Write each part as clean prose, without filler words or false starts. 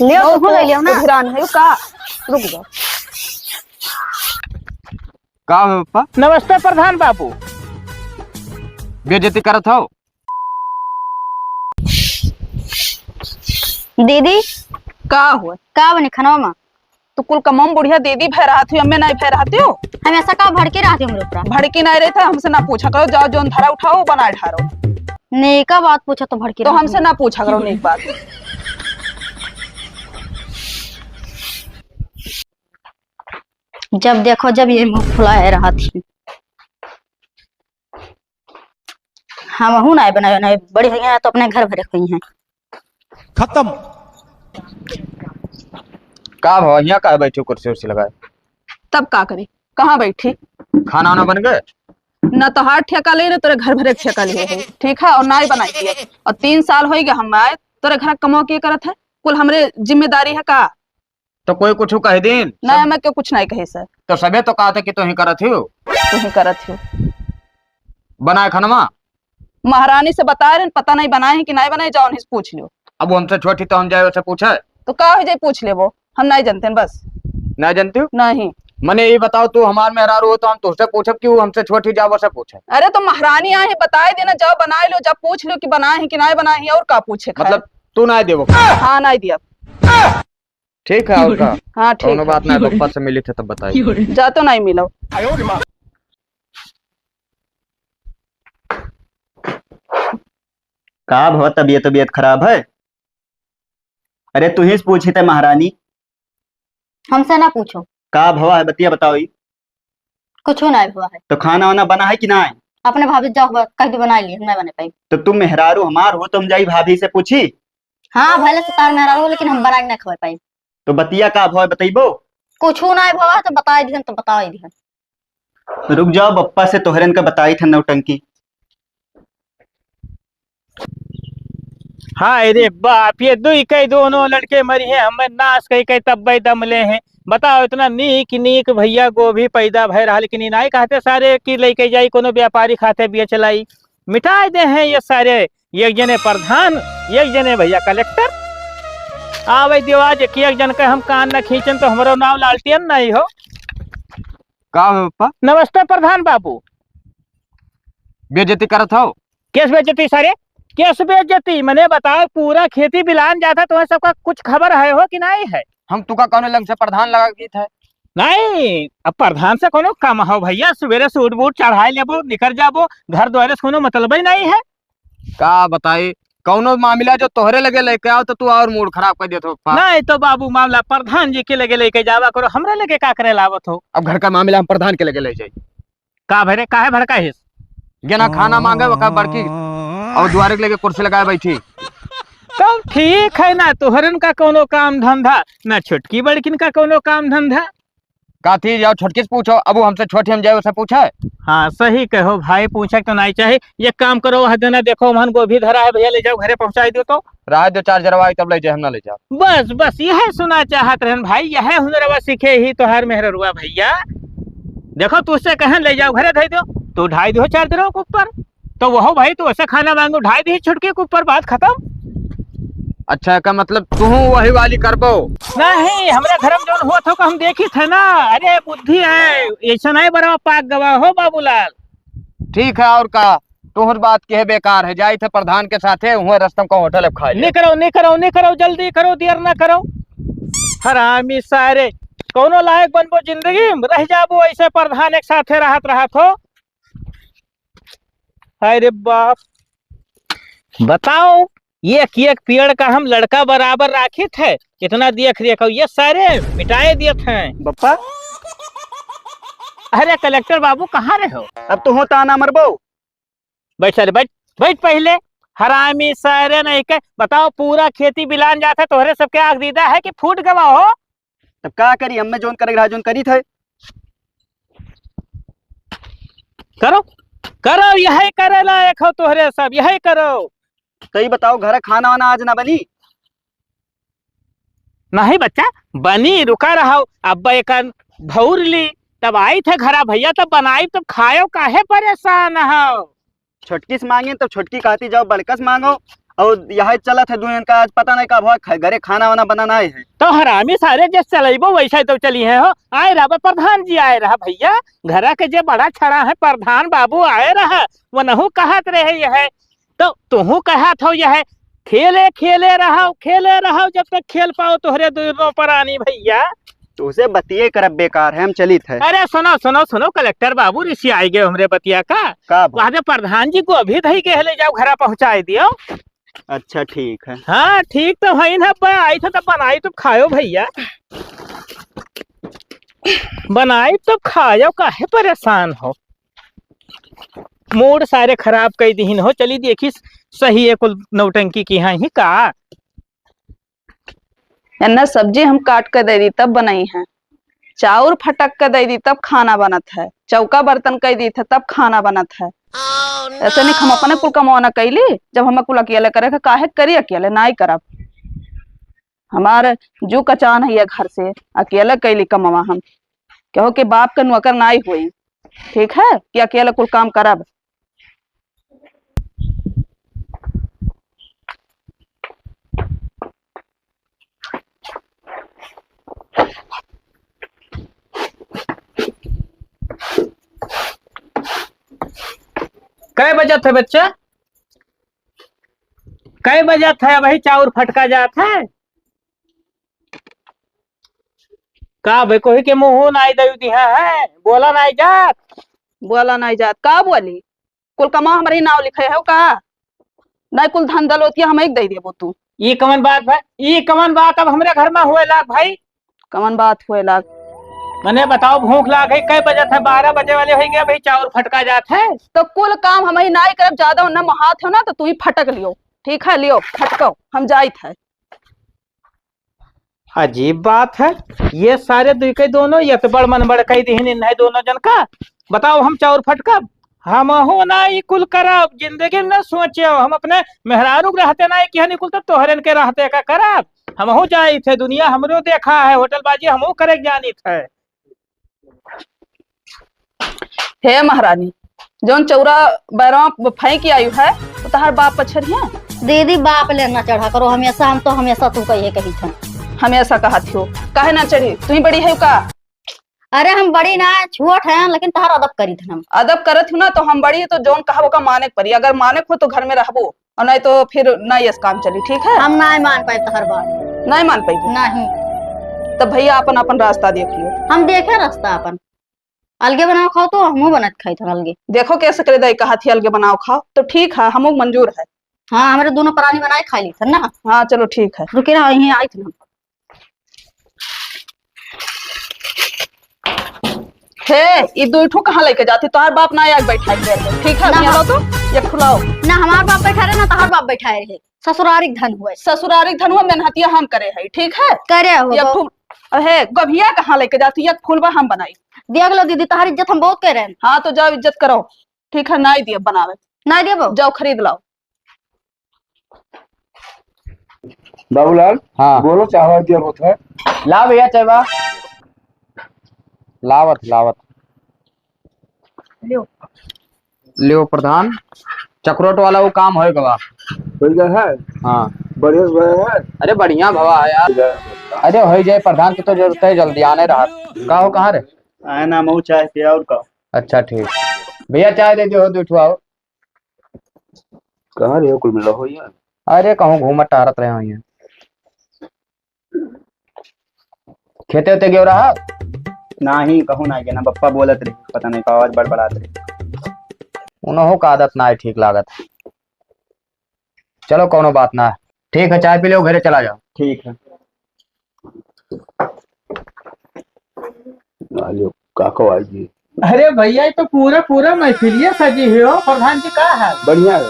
ले तो हो ले लियो ना हैरान है का। रुक जाओ। का हो पप्पा? नमस्ते प्रधान बाबू। बेइज्जती करत हो? दीदी का हुआ? का बने खाना में? तो कुल कमम बुढ़िया दीदी भय रहा थी, अम्मे नहीं भय रहती हो। हम ऐसा का भड़के रहते हमरे ऊपर? भड़की नहीं रहे थे, हमसे ना पूछा करो। जाओ जोन धरा उठाओ बना ढारो। नेका बात पूछा तो भड़के तो हमसे ना पूछा करो नेक बात। जब देखो जब ये मुंह फुला है रहा थी। हम हूं ना बनाए ना बड़ी हुई हैं तो अपने घर भरे हुई हैं। खत्म। का हो यहाँ का बैठे कुर्सी उर्सी लगाए? तब का करी? कहाँ बैठी? खाना वाना बन गए? न तो हाथ ठेका ले रहे, तेरे घर भरे ठेका लिए है, ठीक है, और ना ही बनाई दिए। और 3 साल हो गए हम आए, तेरे घर कमाओ के करत है, कुल हमरे जिम्मेदारी है का? तो कोई कुछ कह दिन? ना मैं क्यों कुछ नहीं कही सर। तो सबे तो कहा था कि तुम ही करत हो। तू ही करत हो। बनाए खाना? महारानी से बता रहे, पता नहीं बनाए कि नहीं बनाए, जाओ नहीं पूछ लियो। अब वो हमसे छोटी तो हम जाए वैसे पूछे तो का हो जाए पूछ ले, वो हम नहीं जानते बस। नहीं जानती हो? नहीं। मने ये बताओ, तू हमार मेहरारू हो तो हम तुझसे पूछब कि वो हमसे छोटी जाओ वैसे पूछे? अरे तो महारानी आए हैं, बताए देना, जाओ बनाए लो, जाओ पूछ लो कि बनाए हैं कि नहीं बनाए हैं, और का पूछे। मतलब तू नहीं देवो? हाँ नहीं दिया। ठीक है, और का? हाँ ठीक है। बात नहीं, पप्पा से मिली थे तब बताइए। जा तो नहीं मिलो। का भव तबीयत खराब है? अरे तू ही पूछी थे महारानी। हमसे ना पूछो। का भवा है बतिया बताओ। कुछ नहीं हुआ है। तो खाना वाना बना है कि ना है? अपने भाभी जाओ कह दी बना लिए, नहीं बने पाई। तो तुम मेहरारू हमार हो, तुम जाई भाभी से पूछी। हाँ भले से तार मेहरा हो, लेकिन हम बना के नहीं खवा पाई। तो बतिया का भव बताइबो? कुछ नहीं भवा तो बता दी तो बता ही दी। रुक जाओ, बप्पा से तोहरन का बताई थे नौटंकी। हाँ अरे बाप, ये दो कई दोनों लड़के मरी हैं, हमें नाश कई कई तब दमले हैं। बताओ इतना नीक नीक भैया गोभी पैदा भय रहा, लेकिन नहीं कहते सारे कि लेके जाई कोनो व्यापारी खाते बिया चलाई। मिटाई दे हैं ये सारे। एक जने प्रधान, एक जने भैया कलेक्टर। आवे दिवाज एक जन का हम कान न खींचन तो हमारो नाम लालटियन नहीं हो। का हो पप्पा? नमस्ते प्रधान बाबू। बेइज्जती करत हो? केस बेचती सारे? केस बेचती मैंने बताओ, पूरा खेती बिलान जाता, तुम्हें सबका कुछ खबर है हो कि नहीं है? हम तुका कौन लंग से प्रधान लगा की थे? नहीं, अब प्रधान से कोनो कम हो भैया, सवेरे सूट बूट चढ़ाई लेबो निकल जाबो, घर द्वारे से कोनो मतलब ही नहीं है। का बताई, कौनो मामला जो तोहरे लगे लेके आओ तो तू और मूड खराब कर देत हो पप्पा। नहीं तो बाबू मामला प्रधान जी के लगे लेके जावा करो, हमरे लगे का करे लावत हो? अब घर का मामला हम प्रधान के लगे ले जाई। का भरे काहे भड़का है? जना खाना मांगे वो का बड़की और द्वारे के लेके कुर्सी लगाए बैठी। तो ठीक है ना, तोहरन का कोनो काम धंधा ना छोटकी बड़किन का कोनो काम धंधा। का थी जाओ छोटकी से पूछो, अब वो हमसे छोटी हम जाए वैसे पूछा है? हाँ सही कहो भाई, पूछे तो नहीं चाहे। ये काम करो, वह देना देखो मन गोभी धरा है भैया, ले जाओ घरे पहुंचाई दो। तो राह दो 4 जरवा तब ले जाए, हम ना ले जाओ। बस बस यह सुना चाहत रहन भाई, यह हुनरवा सीखे ही तोहार मेहररुआ भैया। देखो तुझसे कहन ले जाओ घरे धई दो, तो ढाई दो 4 दिनों के ऊपर। तो वह भाई तू ऐसे खाना मांगो, ढाई दी छुटके के ऊपर, बात खत्म। अच्छा का मतलब तू वही वाली करबो? नहीं, हमारे घर में जो हुआ था हम देखी थे ना। अरे बुद्धि है, ऐसा नहीं बड़ा पाक गवा हो बाबूलाल। ठीक है, और का तोहर बात के है बेकार है। जाई थे प्रधान के साथे, हुए रस्तम का होटल खाए। नहीं करो नहीं करो नहीं करो, जल्दी करो, देर ना करो। हरामी सारे, कोनो लायक बनबो जिंदगी में, रह जाबो ऐसे प्रधान एक साथे रहत हो। अरे बाप, बताओ एक एक पेड़ का हम लड़का बराबर राखी थे, इतना देख रेख ये सारे मिटाए दिए थे बप्पा। अरे कलेक्टर बाबू कहाँ रहे हो? अब तो होता ना मरबो। बैठ सारे, बैठ बैठ पहले। हरामी सारे नहीं के बताओ, पूरा खेती बिलान जाता, तोहरे सबके आग दीदा है कि फूट गवा हो? तब का करी, हमें जोन करे जोन करी थे। करो करो, यही करे लायक हो तोहरे सब, यही करो। तो ये बताओ, घर खाना वाना आज ना बनी? नहीं बच्चा बनी, रुका रहा। अब एक भौर ली तब आई थे घरा भैया, तब बनाई तब खायो, काहे परेशान हो? छोटकी से मांगे तब छोटकी कहती जाओ बड़कस मांगो। और यहाँ चलत है दुनिया का आज पता नहीं कब हो घरे खाना वाना बनाना है। तो हरामी सारे जैसे चलेबो वैसे तो चली है हो। आए रहा प्रधान जी आए रहा भैया, घरा के जे बड़ा छड़ा है प्रधान बाबू आए रहा, वो नहु कहत रहे यह तो तुहू कहत हो यह खेले खेले रहो जब तक खेल पाओ तोहरे दोनों पर आनी भैया। तो उसे बतिये करब बेकार है, हम चलित है। अरे सुनो सुनो सुनो कलेक्टर बाबू ऋषि आई गए हमरे बतिया का वहाँ प्रधान जी को अभी दही के ले जाओ घरा पहुँचाए दियो। अच्छा ठीक है। हाँ ठीक तो है ना, आई था तो बनाई तो खाओ भैया, बनाई तो खाओ, काहे परेशान हो, मूड सारे खराब कई दिन हो। चली देखी सही है कुल नौटंकी की यहाँ ही का। अन्ना सब्जी हम काट कर दे दी तब बनाई है, चाउर फटक कर दे दी तब खाना बनत है, चौका बर्तन कह दी थे तब खाना बनत है। ऐसे नहीं हम अपने कुल कमाना कैली, जब हम कुल अकेले करे काहे करी, अकेले ना ही करब। हमारे जू कचान है घर से अकेले कैली कमावा, हम कहो कि बाप का नौकर ना ही हुई, ठीक है कि अकेले कुल काम करब। कै बजत है बच्चा, कै बजत है, वही चाउर फटका जात है का भाई, कोई के मुंह नाई दई दिया है, बोला नाई जात, बोला नहीं जात का बोली, कुल कमा हमारे नाव लिखे है का नहीं, कुल धन दलोतिया हम एक दे देबो तू। ये कमन बात भाई, ये कमन बात अब हमरे घर में हुए लाग भाई, कमन बात हुए लाग, मैंने बताओ भूख लाग है, कै बजत है, 12 बजे वाले हो गया भाई, चाउर फटका जात है। तो कुल काम हम ही ना ही करब, ज्यादा न हाथ हो ना तो तू ही फटक लियो, ठीक है, लियो फटको, हम जाइत है। अजीब बात है, ये सारे दुई के दोनों ये तो बड़ मन बड़ कई दिन है दोनों जन का। बताओ हम चाउर फटकब, हम हो ना ही कुल करब, जिंदगी न सोचे हम अपने मेहरारू रहते ना कि हनी कुल तो तोहरन के रहते का करब, हम हो जाई थे दुनिया हमरो देखा है, होटल बाजी हमो करे जानी थे। हे महारानी, जोन चौरा बैरवा फेंक आयु है तो तहार बाप पछरिया दीदी बाप लेना चढ़ा करो हमेशा, हम तो हमेशा तू कहिए कही था, हमेशा कहा थियो काहे ना चढ़ी, तू ही बड़ी है का। अरे हम बड़ी ना छोट है लेकिन तहार अदब करी थे, हम अदब करत हूँ ना, तो हम बड़ी है तो जोन कहा का माने पड़ी, अगर माने हो तो घर में रहबो और नहीं तो फिर नहीं इस काम चली, ठीक है। हम नहीं मान पाए तहार बात, नहीं मान पाई नहीं, तब भैया अपन अपन रास्ता देख लियो। हम देखे रास्ता अपन, अलगे बनाओ खाओ तो हमू बनत खाई थे अलगे, देखो कैसे करे दई कहा थी अलगे बनाओ खाओ, तो ठीक है हमू मंजूर है। हाँ हमारे दोनों प्राणी बनाए खा ली थे ना। हाँ चलो ठीक है, रुके ना यहीं आई थी ना। हे ये दुइठो कहाँ लेके जाती, तोहार बाप ना आग बैठा है, ठीक है, ना, तो ये खुलाओ ना हमार बाप बैठा रहे ना तहार बाप बैठा रहे, ससुरारिक धन हुए, ससुरारिक धनुआ मेहनतिया हम करे है, ठीक है। करे ये हो फूल है गभिया कहाँ लेके जाती, एक फूलबा हम बनाई देख लो दीदी, तहार इज्जत हम बहुत कर रहे हैं। हाँ तो जाओ इज्जत करो, ठीक है, ना दिए बनावे, नहीं देबो, जाओ खरीद लाओ। बाबूलाल, हाँ बोलो चाहवा दिया होता है, ला भैया चाहवा, लावत लावत लियो प्रधान, चक्रोट वाला वो काम होएगा बा बढ़िया है। हाँ बढ़िया है। अरे बढ़िया भवा है यार, अरे हो जाए प्रधान की तो जरूरत है, जल्दी आने रहा का हो, कहाँ रे आए ना मऊ चाय पिया और का। अच्छा ठीक भैया, चाय दे दो दूठो आओ। कहाँ रहे हो, कुल मिला हो यार। अरे कहूँ घूमत टहरत रहे हो यहाँ, खेते होते गयो रहा ना ही कहूँ ना ना बप्पा बोलत रहे, पता नहीं का आवाज बड़बड़ात रहे, उन्हों का आदत ना है ठीक लागत। चलो कोनो बात ना है, ठीक है चाय पी लो घरे चला जाओ। ठीक है। काको आई जी। अरे भैया ये तो पूरा पूरा महफिलिया सजी हुई हो, प्रधान जी का है। बढ़िया है।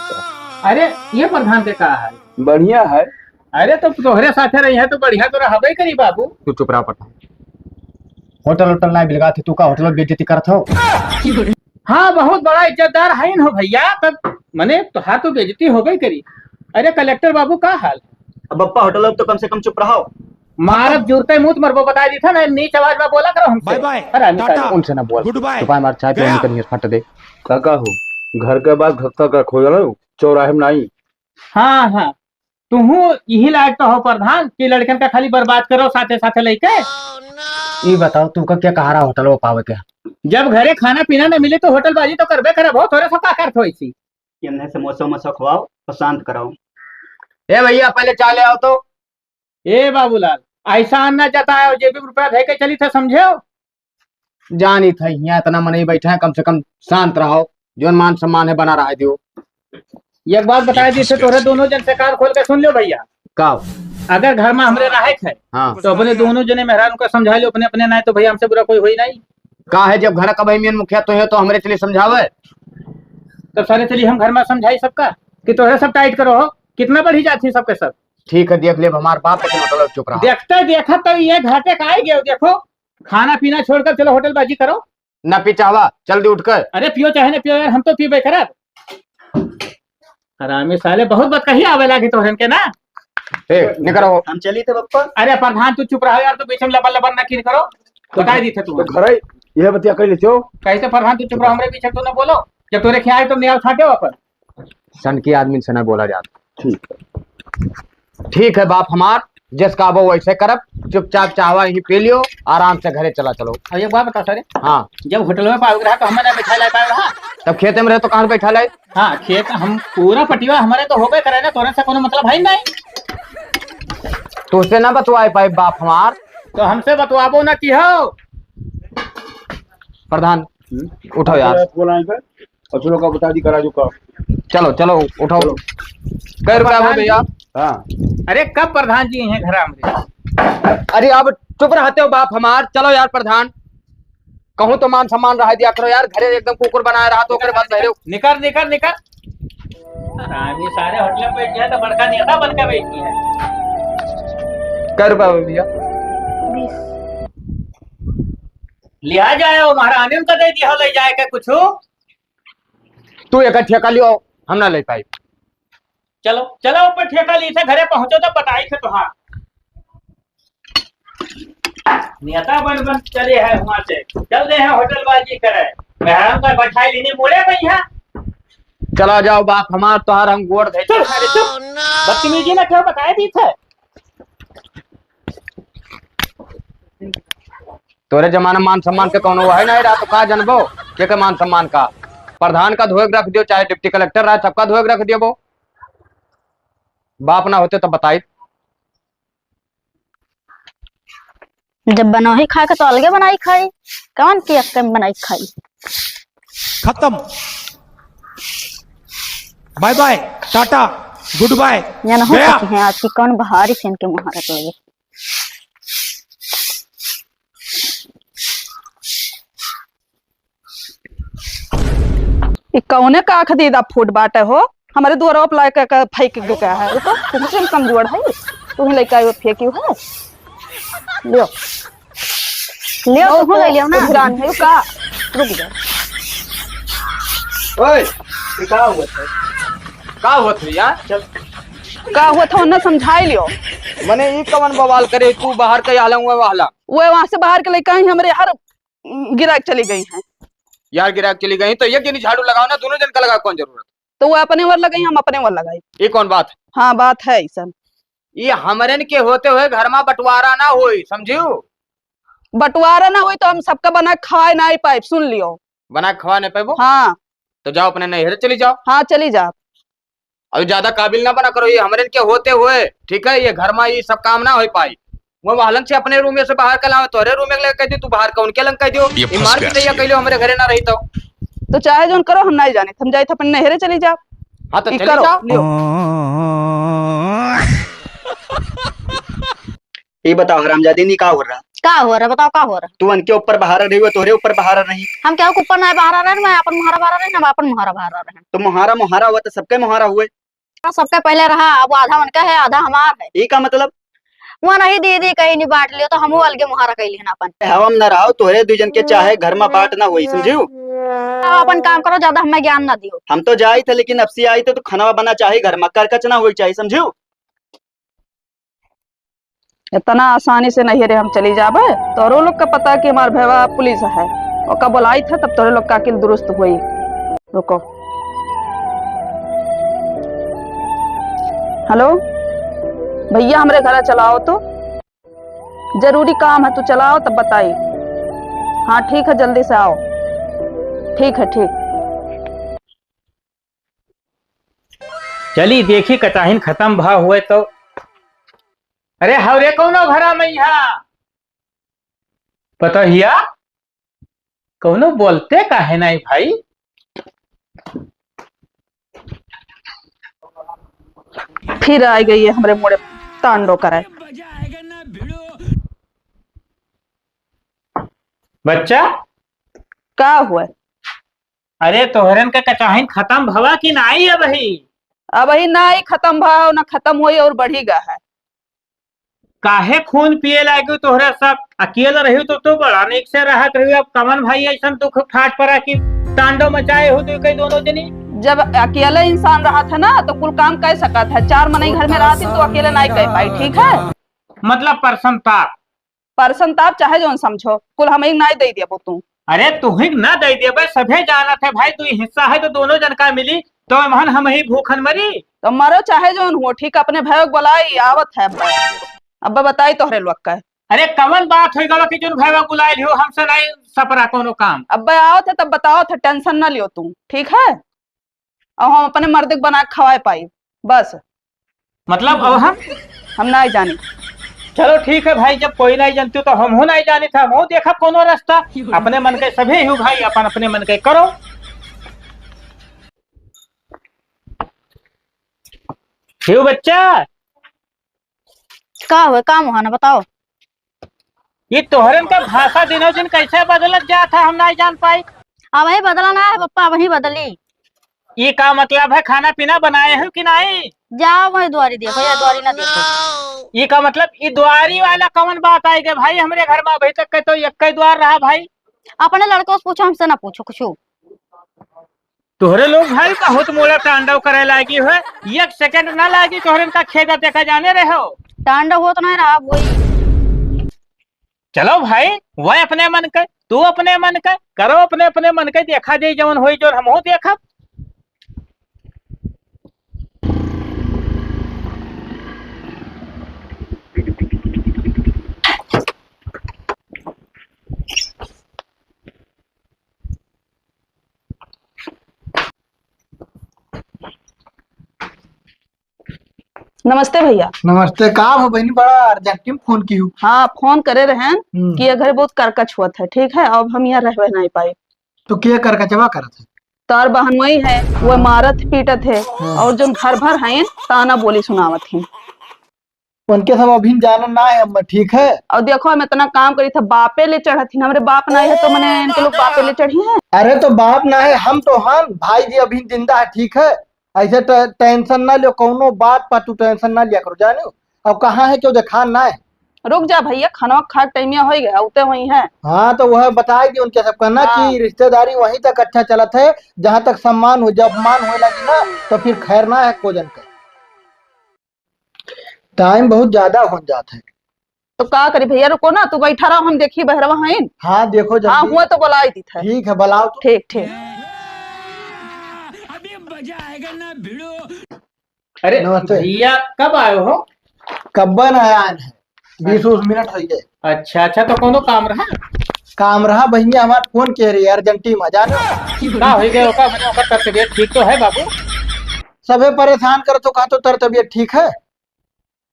अरे ये प्रधान जी का है, बढ़िया है। अरे तो तोहरे साथे रही है तो बढ़िया तो रहबे करी बाबू। तू चुप रहा पटा, होटल होटल ना बिलगा थी, तू का होटल बेइज्जती करत हो। हाँ बहुत बड़ा इज्जतदार है हो भैया, तब मने तोहार तो बेइज्जती हो गई करी। अरे कलेक्टर बाबू का हाल, अब बप्पा होटल तो कम से कम चुप रहो, मारब जुरते मुंह मरबो बता दी था ना, नीच आवाज में बोला करो हमसे। बाय बाय, अरे टाटा, उनसे ना बोल, गुड बाय, चुपाए मार चाय पीने के लिए फट दे। काका हो घर के बाद घर तक खोल चौराहे में नहीं, हाँ हाँ, तुहू यही लायक तो हो प्रधान कि लड़कन का खाली बर्बाद करो साथे साथे लेके। ये बताओ तुमका क्या कहा रहा होटल वो पावे क्या? जब घरे खाना पीना न मिले तो होटल बाजी तो करबे करब हो, थोड़े सा का करत होई सी। इन्हें समोसा वमोसा खवाओ और शांत कराओ। ए भैया पहले चाय ले आओ तो। ए बाबूलाल, ऐसा अन्ना जताओ जेबी में रुपया दे के चली था, समझे? जानी था यहाँ इतना मन ही बैठे हैं, कम से कम शांत रहो, जो मान सम्मान है बना रहा है दियो। एक बात बताया जिससे तोरे दोनों जन से कान खोल के सुन लो भैया। का? अगर घर में हमरे राहत है हाँ तो अपने दोनों जने मेहरान को समझा लो, अपने अपने ना तो भैया हमसे बुरा कोई हुई नहीं। का है जब घर का भाई मेन मुखिया तो है तो हमरे चलिए समझावे। तो सारे चलिए हम घर में समझाई सबका कि तोरे सब टाइट करो हो, कितना बढ़ी जाती सबके सब। ठीक है देख ले हमारे बाप, लेकिन होटल चुप रहा। देखते देखा तो ये घाटे का आएंगे, देखो खाना पीना छोड़कर चलो होटल बाजी करो। न पी चाहवा जल्दी उठकर। अरे पियो चाहे ना पियो यार, हम तो पीबे करब। हरामी साले बहुत बदकही आवे लागी तोहरन के ना। निकलो। हम चली थे पप्पा। अरे प्रधान तू चुप रहो यार, तू बीच में लबर लबर ना किन करो, बता दी थे तू। घर यह बतिया कर लेते कैसे प्रधान तू चुप रहो, हमरे पीछे तू ना बोलो। जब तोरे ख्याल आए तो नियाल छाटे हो अपन। सन की आदमी से न बोला जाता। ठीक है बाप हमार, जिसका वो वैसे करब, चुपचाप चाहवा यही पी लियो, आराम से घरे चला चलो। और एक बात बता सर, हाँ जब होटल में पाओगे रहा तो हमें ना बैठा ला पाए रहा। तब खेते में रहे तो कहाँ बैठा लाए? हाँ खेत हम पूरा पटिवा हमारे तो होबे करे ना, तोरे से कोनो मतलब है नहीं। तो उससे ना बतवाए पाए बाप हमार, तो हमसे बतवाबो ना की हो। प्रधान उठो यार, और चलो का बता दी करा जो का। चलो चलो उठो। कै रुपया हो भैया? हाँ अरे कब प्रधान जी हैं घर हमरे? अरे अब चुप रहते हो बाप हमार, चलो यार प्रधान, कहूँ तो मान सम्मान रहा दिया करो यार, घरे एकदम कुकुर बनाए रहा तो बाद बहरे। निकर निकर निकर। रानी सारे होटल में बैठी है तो बड़का नेता बनकर बैठी है। कै रुपया हो भैया? लिया जाए वो महारानी को दे दिया ले जाए के कुछ। तू एक ठेका लियो, हम ना ले पाई। चलो चलो ऊपर ठेका ली थे, घरे पहुंचो तो बताई थे तुहार नेता बन बन चले है वहां से, चल रहे हैं होटल बाजी करे, मेहरान का बैठाई लेने मोड़े गई है। चला जाओ बाप हमार, तोहार हम गोड़ धे। चल अरे चुप, बदतमीजी ना क्यों बताए दी थे। तोरे जमाना मान सम्मान के कौन है नहीं रहा तो का जनबो के मान सम्मान का। प्रधान का धोए रख दियो, चाहे डिप्टी कलेक्टर रहा, सबका धोए रख दियो। वो बाप ना होते तो बताई। जब बनाई खाए का तो अलगे बनाई खाई, कौन की अक्के में बनाई खाई। खत्म, bye bye, tata, goodbye, या ना हो गया। सकती हैं आज की कौन बहारी से इनके मुहारत लगे। कौने का खरीदा फूड बाटे हो, हमारे द्वारा अप्लाई कर फेंक दो क्या है। तो तुमसे कमजोर है, तुम लेकर आयो फेंकी है। लियो लियो तो ले लियो ना, ध्यान है का। रुक जा, ओए ये का हुआ था? का हुआ था यार? चल का हुआ था उन्हें समझाई लियो। मने ये कवन बवाल करे, तू बाहर का आला हुआ वाला। वो वहां से बाहर के लेकर आई, हमारे हर गिराक चली गई हैं। यार गिराक चली गई तो एक जनी झाड़ू लगाओ ना, दोनों जन का लगा कौन जरूरत? तो वो अपने वर लगाई, हम अपने वर लगाई। ये कौन बात? हाँ बात है ऐसा। ये हमरन के होते हुए घर में बंटवारा ना होई, समझियो? बंटवारा ना हुई तो हम सबका बना खाए ना ही पाइप, सुन लियो। बना खवा नहीं पाए। हाँ तो जाओ अपने नहर चली जाओ। हाँ चली जा। और ज्यादा काबिल ना बना करो, ये हमरन के होते हुए, ठीक है? ये घर में ये सब काम ना हो पाई। वो वालन से अपने रूम में से बाहर का लाओ, तोरे रूम में लेकर कह दी, तू बाहर का उनके लंग कह दियो। ये मार के दैया कह लो हमारे घरे ना रही तो चाहे जोन करो, हम नहीं जाने, हम जाए थे अपने नहरे चली जा। हाँ तो चली करो जाओ। लियो। ये बताओ हरामजादी नहीं का हो रहा? का हो रहा बताओ, का हो रहा। तू उनके ऊपर बहारा रही हो, तोहरे ऊपर बहारा नहीं। हम क्या ऊपर ना बाहर आ रहे हैं, मैं अपन मुहारा बाहर आ रहे हैं, हम अपन मुहारा बाहर आ रहे हैं। तो मुहारा मुहारा हुआ तो सबके मुहारा हुए। सबका पहले रहा, अब आधा उनका है आधा हमार है। ये का मतलब? वो नहीं दीदी कहीं नहीं बांट लियो तो हम अलगे मुहारा कैली ना अपन। हम न रहो, तोहरे दू जन के चाहे घर में बांट ना हुई, समझियो? अपन काम करो, ज्यादा हमें ज्ञान ना दियो। हम तो जाई थे, लेकिन अब सी आई थे तो खाना बना चाहिए घर में, करकच ना हुई चाहिए, समझियो? इतना आसानी से नहीं रे हम चली जाबे। तोरो लोग का पता कि हमार भैया पुलिस है, और कब बुलाई था तब तोरे लोग का अकिल दुरुस्त हुई। रुको हेलो भैया, हमरे घर चलाओ तो, जरूरी काम है, तू चलाओ तब बताई। हाँ ठीक है, जल्दी से आओ। ठीक है, ठीक। चली देखी कटाहिन खत्म भा हुए तो। अरे हवरे कौनो घरा में यहाँ पता हिया कौनो बोलते काहे नहीं भाई। फिर आ गई है हमरे मोड़े तांडो कराए। बच्चा का हुआ? अरे तोहरन का कटाहिन खत्म भवा कि नहीं है भाई? अब ही ना ही खत्म भाव ना खत्म हुई और बढ़ी गा है। काहे खून पिए लागे तोहरा सब? अकेला रही तो बड़ा निक से रहत रही। अब कमन भाई ऐसा दुख फाट पड़ा कि तांडव मचाए हो तो कई दोनों जनी। जब अकेला इंसान रहा था ना तो कुल काम कर सका था। चार मनई घर में रहा थी तो अकेले नहीं कर पाई। ठीक है, मतलब पर्सन ताप चाहे जो समझो, कुल हम एक नहीं दे दिया वो तू। अरे तुही न दे दिए भाई, सभे जाना थे भाई, तू हिस्सा है तो दोनों जन का मिली तो महन हम ही भूखन मरी। तो मरो चाहे जो हो, ठीक। अपने भैया बुलाई आवत है। अब बताई तोहरे लोग का। अरे कवन बात हो गवा कि जोन भैया बुलाए हो, हमसे नहीं सपरा कोनो काम। अब आओ थे तब बताओ थे, टेंशन ना लियो तुम। ठीक है, अब हम अपने मर्द बना के खवाए पाई बस। मतलब अब हम नहीं जानी। चलो ठीक है भाई, जब कोई नहीं जानती तो हम नहीं जानी था। हम देखा कोनो रास्ता अपने मन के सभी हो भाई, अपन अपने मन के करो। क्यों बच्चा का हुआ काम हुआ ना बताओ। ये तोहरन का भाषा दिनों दिन कैसे बदलत जाता हम नहीं जान पाई। अब वही बदलाना है पप्पा, वही बदली। ये का मतलब है? खाना पीना बनाए हो कि नहीं? जाओ वही द्वारी देखो या द्वारी ना देखो। ये का मतलब ये द्वारी वाला कौन बात आई गई भाई? हमरे घर में अभी तक के तो एक ही द्वार रहा भाई। अपने लड़कों से पूछो, हमसे ना पूछो कुछ। तोहरे लोग भाई बहुत मोड़ा तांडव करे लागी है। एक सेकंड ना लागी तोहरन का खेदा देखा जाने रहे हो। तांडव हो तो नहीं रहा वही। चलो भाई, वह अपने मन के, तू अपने मन के करो, अपने अपने मन के देखा दे जवन होई जो हम देखा। नमस्ते भैया। नमस्ते। का हो बहनी, बड़ा अर्जेंट में फोन की हूँ। हाँ फोन करे रहे कि ये घर बहुत करकच हुआ था। ठीक है, अब हम यहाँ रह नहीं पाए। तो क्या कर कचवा करत है? तार बहन वही है, वो मारत पीटत है और जो घर भर है ताना बोली सुनावत है। उनके सब अभी जाना ना है अम्मा। ठीक है, और देखो हम इतना काम करी था, बापे ले चढ़ा थी। हमारे बाप नहीं है तो मैंने इनके लोग बापे ले चढ़ी है। अरे तो बाप ना है, हम तो हम भाई जी अभी जिंदा है। ठीक है, ऐसे टेंशन ना लियो, कौनो बात पर तू टेंशन ना लिया करो। जानो अब कहाँ है, क्यों देखा ना है। रुक जा भैया, खाना खा टाइम हो गया, उते वही है। हाँ तो वह बताई दी उनके सब कहना हाँ। कि रिश्तेदारी वहीं तक अच्छा चलत है जहाँ तक सम्मान हो। जब अपमान होने लगी ना तो फिर खैर ना है को जन का। टाइम बहुत ज्यादा हो जाता है। तो का करी भैया, रुको ना, तू बैठा रहो, हम देखी बहरवा है। हाँ देखो हाँ जल्दी। हुआ तो बुलाई दी था। ठीक है, बुलाओ तो। ठीक ठीक। अरे नमस्ते। भैया कब आए हो? कब्बन आया है, 20 मिनट हो गए। अच्छा तो कोनो काम रहा? काम रहा बहनी, हमारे फोन के रही अर्जेंटी में। जानो का हो गया ओका मैंने ओका तबीयत ठीक तो है बाबू? सबे परेशान कर तो कहा तो तर तबीयत ठीक है।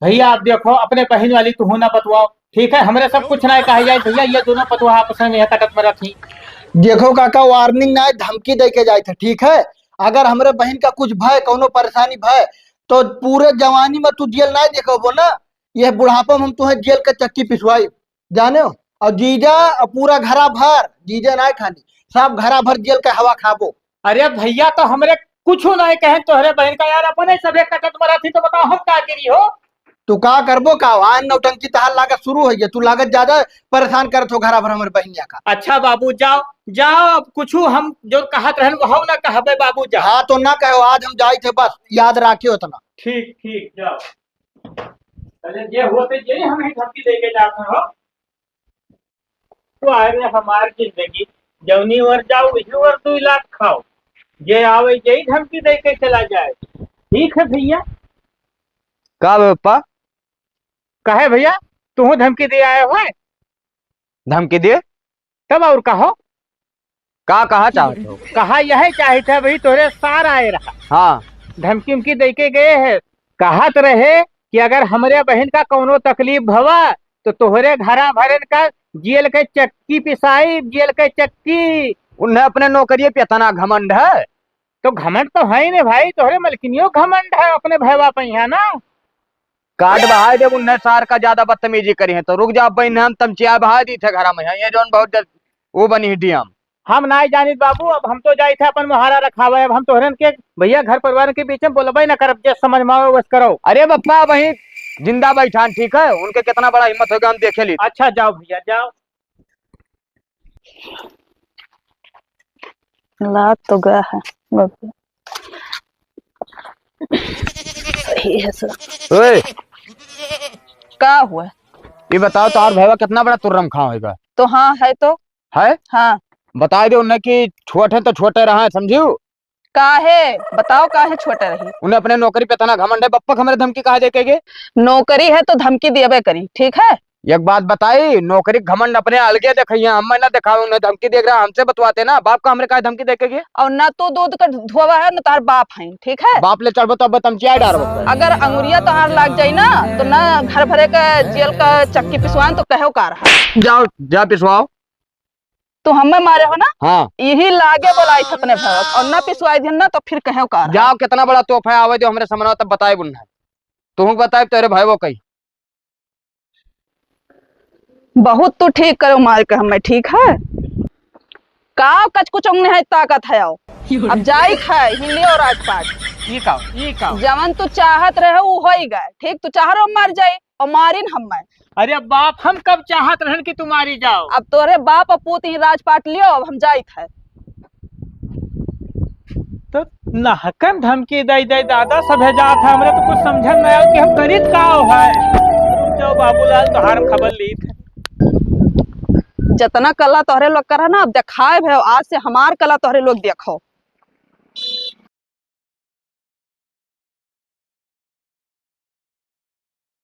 भैया आप देखो, अपने बहन वाली तू ना बतवाओ। ठीक है, हमरे सब कुछ ना कहा जाए भैया, ये दोनों पतवा आपस में यहाँ कटत में रखी। देखो काका, वार्निंग ना धमकी दे के जाए थे। ठीक है, अगर हमरे बहन का कुछ भय कोनो परेशानी भय तो पूरे जवानी में तू जेल ना देखो ना, ये बुढ़ापा में हम तुम्हें जेल का चक्की पिसवाई। जानो और जीजा और पूरा घरा भर, जीजा ना खानी, सब घरा भर जेल का हवा खाबो। अरे भैया तो हमरे कुछ नहीं कहे तोहरे बहन का यार, अपने सबे कटत में रखी तो बताओ हम का करी हो? तू का करबो का आन नौटंकी तहार लागत शुरू हो गया। तू लागत ज्यादा परेशान करत हो घरा भर हमारे बहनिया का। अच्छा बाबू जाओ जाओ, अब कुछ हम जो कहत रहन वो ना कहबे बाबू जाओ। हाँ तो ना कहो, आज हम जाए थे बस, याद रखियो उतना। ठीक ठीक जाओ। अरे ये होते ये हम ही धमकी दे के जाते हो तो आए हमारी जिंदगी जौनी वर जाओ इसी वर 2 लाख खाओ। ये आवे यही धमकी दे के चला जाए। ठीक है भैया, का पप्पा कहे भैया तू धमकी दे आए हो धमकी दिए तब और कहो का कहा चाहते हो? कहा यह चाहे था भाई तोरे सार आए रहा हाँ धमकी उमकी दे के गए है कहत रहे कि अगर हमरे बहन का कोनो तकलीफ भवा तो तोहरे घरा भरन का जेल के चक्की पिसाई जेल के चक्की। उन्हें अपने नौकरी पे इतना घमंड है। तो घमंड तो है ही नहीं भाई तोहरे मलकिनियों घमंड है अपने भैया पे है ना। कार्ड बहा दे उन्हें सार का ज्यादा बदतमीजी करी है तो रुक जा बहन हम तमचिया बहा दी थे घर में ये जोन बहुत वो बनी डीएम। हम ना जानित बाबू अब हम तो जाए थे अपन मुहारा रखावे अब हम तोहरन के भैया घर परिवार के बीच में बोलबे न करब जे समझ में आवे बस करो। अरे बप्पा वही जिंदा बैठान ठीक है उनके कितना बड़ा हिम्मत होगा हम देखे ली। अच्छा जाओ भैया जाओ। लाग तो गया है सही है सर। ओए क्या हुआ? ये बताओ तो और भैया कितना बड़ा तुर्रम खा होगा? तो हाँ है तो है हाँ बता दे उन्हें कि छोटे तो छोटे रहा समझू काहे बताओ काहे छोटे रही। उन्हें अपने नौकरी पे तना घमंड है बप्पा हमारे धमकी कहा देके नौकरी है तो धमकी देवे करी ठीक है। एक बात बताई नौकरी घमंड अपने अलगे देखिए हम ना दिखाओ उन्हें धमकी देख रहा हमसे बतवाते ना बाप का हमरे कहा धमकी देके और ना तो दूध का धोवा है न तार बाप है ठीक है। बाप ले चढ़बो तो अब तमचिया डारो। अगर अंगुरिया तोहार लाग जाई ना तो ना घर भरे का जेल का चक्की पिसवान तो कहो का रहा। जाओ जा पिसवाओ। तो हमें मारे हो ना हाँ यही लागे बोलाई थे अपने भाई और ना पिसवाई दिन ना तो फिर कहो का रहा। जाओ कितना बड़ा तोहफा आवे जो हमरे समझ तब बताए बुन्ना तुम बताए तेरे भाई वो कही बहुत तो ठीक करो मार के हमें ठीक है काव कच कुछ है ताकत है आओ अब जाई है हिंदी और राजपाट ये का जवन तू चाहत रहे वो हो ही गए ठीक तू चाह रहे मर जाए और मारिन हमें। अरे बाप हम कब चाहत रहन कि तुम्हारी जाओ अब तोरे बाप और पूत ही राजपाट लियो अब हम जाइत है। तो नहकन धमकी दे दे दादा सब है जात है हमरे तो कुछ समझन नहीं आया कि हम करीत का है। जाओ बाबूलाल तो हारम खबर ली थे जितना कला तोहरे लोग करा ना अब दिखाए भे आज से हमार कला तोहरे लोग देखो।